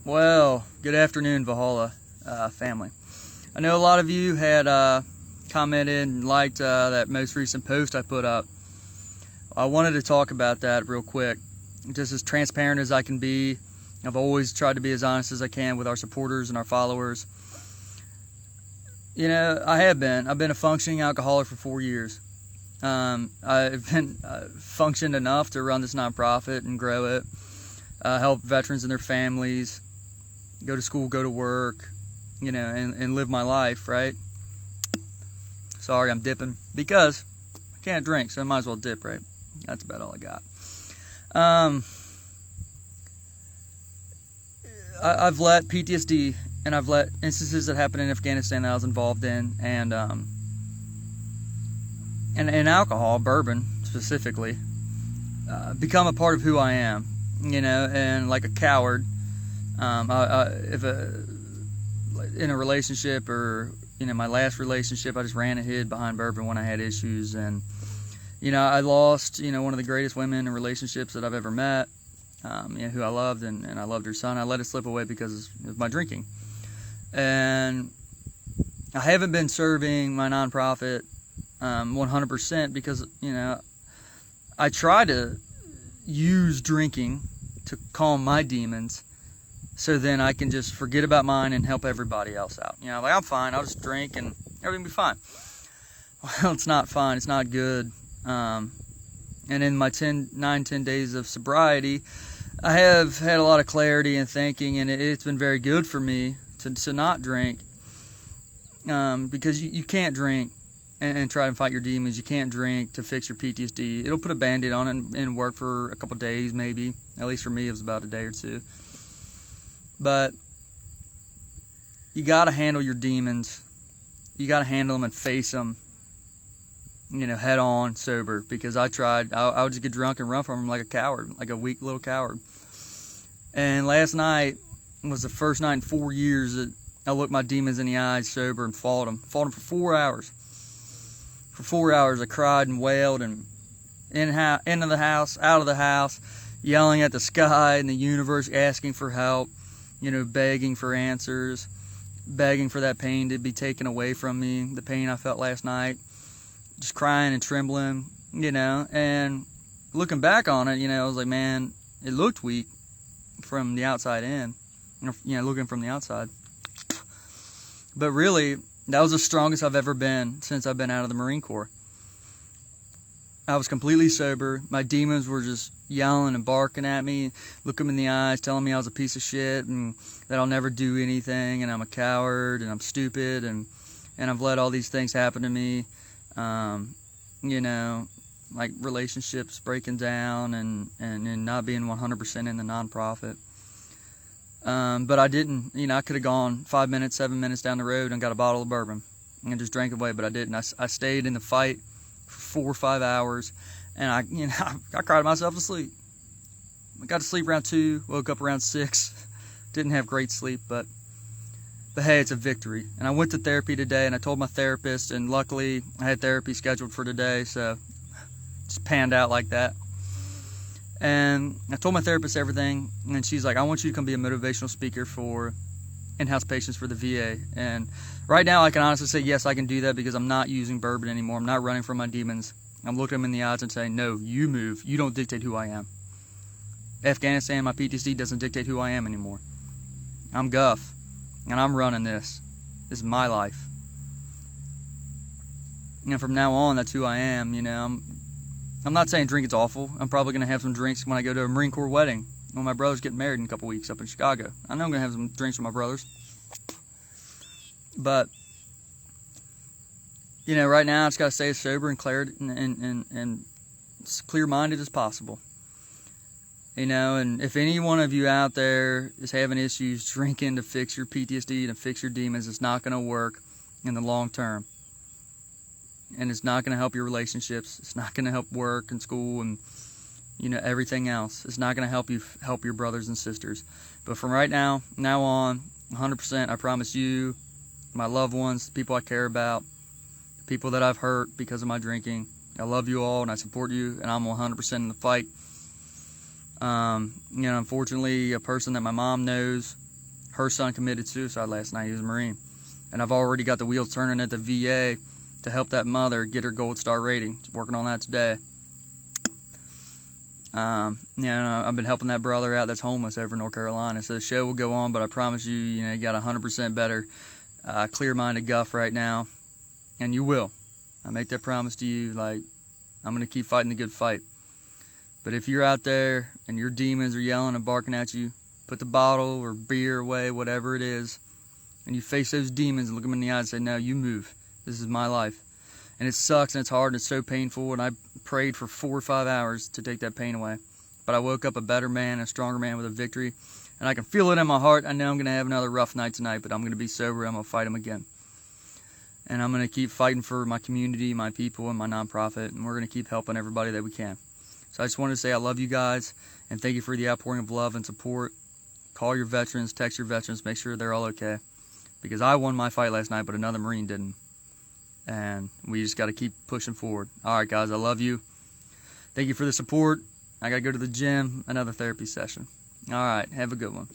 Well, good afternoon, Valhalla family. I know a lot of you had commented and liked that most recent post I put up. I wanted to talk about that real quick, just as transparent as I can be. I've always tried to be as honest as I can with our supporters and our followers. You know, I've been a functioning alcoholic for 4 years. I've been functioned enough to run this nonprofit and grow it, help veterans and their families, go to school, go to work, you know, and live my life, right? Sorry, I'm dipping because I can't drink, so I might as well dip, right? That's about all I got. I've let PTSD and I've let instances that happened in Afghanistan that I was involved in, and alcohol, bourbon specifically, become a part of who I am, you know, and like a coward. In a relationship, or you know, my last relationship, I just ran and hid behind bourbon when I had issues, and you know, I lost, you know, one of the greatest women in relationships that I've ever met, you know, who I loved, and I loved her son. I let it slip away because of my drinking, and I haven't been serving my nonprofit 100% because, you know, I try to use drinking to calm my demons, so then I can just forget about mine and help everybody else out. You know, like, I'm fine, I'll just drink and everything will be fine. Well, it's not fine, it's not good. And in my 10 days of sobriety, I have had a lot of clarity and thinking, and it's been very good for me to not drink, because you can't drink and try and fight your demons. You can't drink to fix your PTSD. It'll put a band-aid on it and work for a couple days, maybe. At least for me, it was about a day or two. But you got to handle your demons. You got to handle them and face them, you know, head on, sober. Because I tried. I would just get drunk and run from them like a coward, like a weak little coward. And last night was the first night in 4 years that I looked my demons in the eyes sober and fought them. Fought them for 4 hours. For 4 hours, I cried and wailed and into the house, out of the house, yelling at the sky and the universe, asking for help. You know, begging for answers, begging for that pain to be taken away from me, the pain I felt last night, just crying and trembling, you know. And looking back on it, you know, I was like, man, it looked weak from the outside in, you know, looking from the outside. But really, that was the strongest I've ever been since I've been out of the Marine Corps. I was completely sober. My demons were just yelling and barking at me, looking me in the eyes, telling me I was a piece of shit and that I'll never do anything and I'm a coward and I'm stupid and I've let all these things happen to me. You know, like relationships breaking down and not being 100% in the nonprofit. But I didn't, you know, I could have gone 5 minutes, 7 minutes down the road and got a bottle of bourbon and just drank away, but I didn't. I stayed in the fight for 4 or 5 hours, and I cried myself to sleep. I got to sleep around 2, woke up around 6. Didn't have great sleep, but hey, it's a victory. And I went to therapy today, and I told my therapist, and luckily I had therapy scheduled for today, so it just panned out like that. And I told my therapist everything, and she's like, I want you to come be a motivational speaker for in-house patients for the VA. And right now I can honestly say, yes, I can do that because I'm not using bourbon anymore. I'm not running from my demons. I'm looking them in the eyes and saying, no, you move. You don't dictate who I am. Afghanistan, my PTSD doesn't dictate who I am anymore. I'm Guff, and I'm running this. This is my life. And from now on, that's who I am. You know, I'm not saying drinking's awful. I'm probably going to have some drinks when I go to a Marine Corps wedding when my brother's getting married in a couple weeks up in Chicago. I know I'm going to have some drinks with my brothers. But, you know, right now I just got to stay as sober and as clear-minded as possible. You know, and if any one of you out there is having issues drinking to fix your PTSD, to fix your demons, it's not going to work in the long term. And it's not going to help your relationships. It's not going to help work and school and, you know, everything else. It's not going to help you help your brothers and sisters. But from now on, 100%, I promise you, my loved ones, the people I care about, the people that I've hurt because of my drinking, I love you all and I support you, and I'm 100% in the fight. You know, unfortunately, a person that my mom knows Her son committed suicide last night. He was a Marine. And I've already got the wheels turning at the VA to help that mother get her gold star rating. Working on that today. I've been helping that brother out that's homeless over in North Carolina. So the show will go on, but I promise you, you got 100% better, clear-minded guff right now. And you will. I make that promise to you. Like, I'm going to keep fighting the good fight. But if you're out there and your demons are yelling and barking at you, put the bottle or beer away, whatever it is, and you face those demons and look them in the eye and say, no, you move. This is my life. And it sucks and it's hard and it's so painful, and I prayed for 4 or 5 hours to take that pain away. But I woke up a better man, a stronger man with a victory, and I can feel it in my heart. I know I'm going to have another rough night tonight, but I'm going to be sober. I'm going to fight him again. And I'm going to keep fighting for my community, my people, and my nonprofit, and we're going to keep helping everybody that we can. So I just wanted to say I love you guys, and thank you for the outpouring of love and support. Call your veterans, text your veterans, make sure they're all okay. Because I won my fight last night, but another Marine didn't. And we just got to keep pushing forward. All right, guys, I love you. Thank you for the support. I got to go to the gym, another therapy session. All right, have a good one.